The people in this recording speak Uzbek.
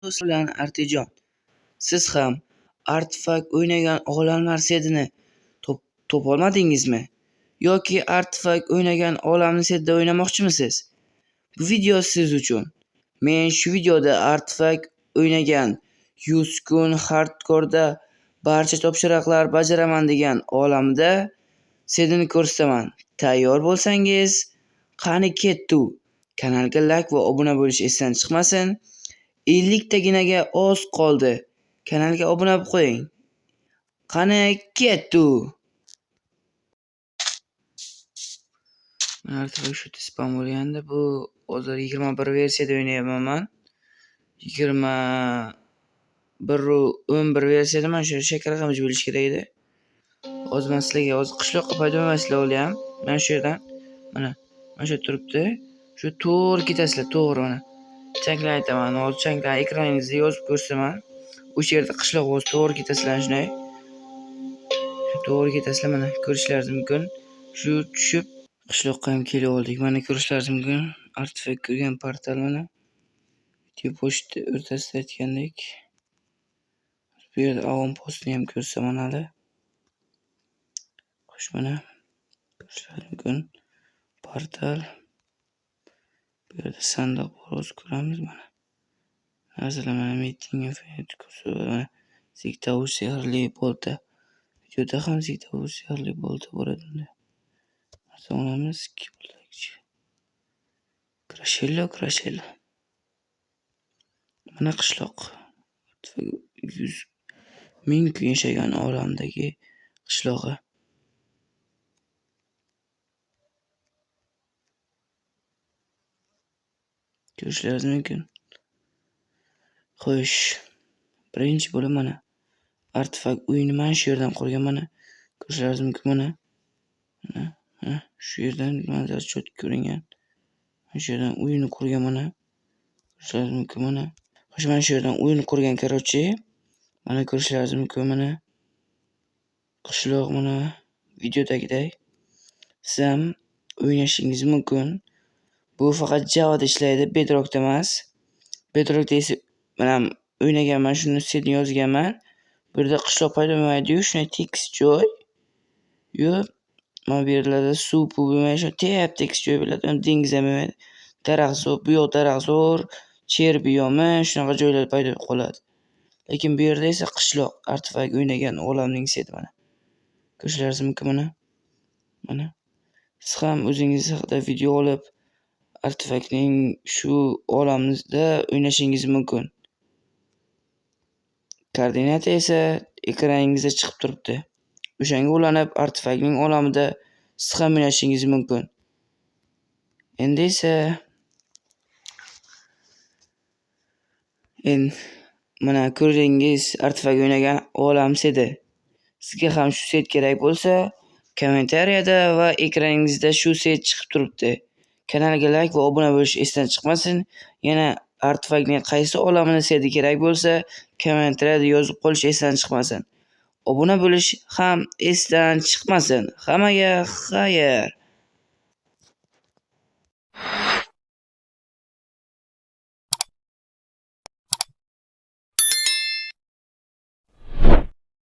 Do'stlar bilan Artejon. Siz ham Artifak o'ynagan olamlar setini topolmadingizmi? Yoki Artifak o'ynagan olamni setida o'ynamoqchimisiz? Bu video siz uchun. Men shu videoda Artifak o'ynagan 100 kun hardkorda barcha topshiriqlar bajaraman degan olamda setini ko'rsataman. Tayyor bo'lsangiz, qani ketdi. Kanalga like va obuna bo'lish esdan chiqmasin. 50 taginaga oz qoldi. Kanalga obuna bo'lib qo'ying. Qani ketdi. Artifak shu spam bo'lganda, bu hozir 21 versiyada o'ynayapman men. 21 versiyada mana shu shakar raqamini bo'lish kerak edi. Hozir men sizlarga hozir qishloqqa paydo emaslar olyapman. Mana shu yerdan mana shu turibdi. Shu to'g'ri ketasizlar, to'g'ri mana. Changlar aytaman, hozir changlar ekraningizda yozib ko'rsataman. O'sha yerda qishloq o'zi to'g'ri ketasizlar shunday. Shu to'g'ri ketasizlar mana ko'rishlaringiz mumkin. Shu tushib qishloqqa ham kelib oldik. Mana ko'rishlaringiz mumkin. Artifak kirgan portal mana. Video pochta o'rtasida aytgandek. Bu yerda avon postini ham ko'rsaman hali. Xo'sh mana ko'rishlaringiz mumkin. Portal. Bu yerda sandiq bor, hozir ko'ramiz mana. Narsalar mana meeting mana Ziktavush sehrli bolta. Videoda ham Ziktavush sehrli bolta bor edi. Sonamiz Krashello. Mana qishloq. 100 ming kun yashagan olamdagi qishlog'i. Ko'rishlaringiz mumkin. Xo'sh, birinchi bo'lib mana Artifak o'yini mana shu yerdan qurgan mana. Ko'rishlaringiz mumkin mana. Mana shu yerdan manzara chot ko'ringan. Mana shu yerdan o'yinni qurgan mana. Ko'rishlaringiz mumkin mana. Xo'sh, mana shu yerdan o'yinni qurgan karochi. Mana ko'rishlaringiz mumkin mana. Qishloq mana videodagidek. Siz ham o'ynashingiz mumkin. Bu faqat Java'da ishlaydi, Bedrockda emas. Bedrockda esa mana o'ynaganman, shuni setni yozganman. Bu yerda qishloq paydo bo'lmaydi-yu, shunday tekis joy. Mana bu yerlarda suv bo'lmaydi, shu tekis joy bo'ladi. Dengiz ham bo'lmaydi. Daraxt zo'r, bu yoq daraxt zo'r, cher biyomi, shunaqa joylar paydo bo'lib qoladi. Lekin bu yerda esa qishloq, Artifak o'ynagan olamning seti mana. Ko'rishlaringiz mumkin mana. Mana. Siz ham o'zingiz haqida video olib Artifakning shu olamida o'ynashingiz mumkin. Koordinata esa ekraningizda chiqib turibdi. O'shanga ulanib Artifakning olamida siz ham o'ynashingiz mumkin. Endi esa mana ko'rdingiz Artifak o'ynagan olam seti. Sizga ham shu set kerak bo'lsa, kommentariyada va ekraningizda shu set chiqib turibdi. Kanalga like va obuna bo'lish esdan chiqmasin. Yana Artifakning qaysi olamini seti kerak bo'lsa, kommentariyada yozib qolish esdan chiqmasin. Obuna bo'lish ham esdan chiqmasin. Hammaga xayr.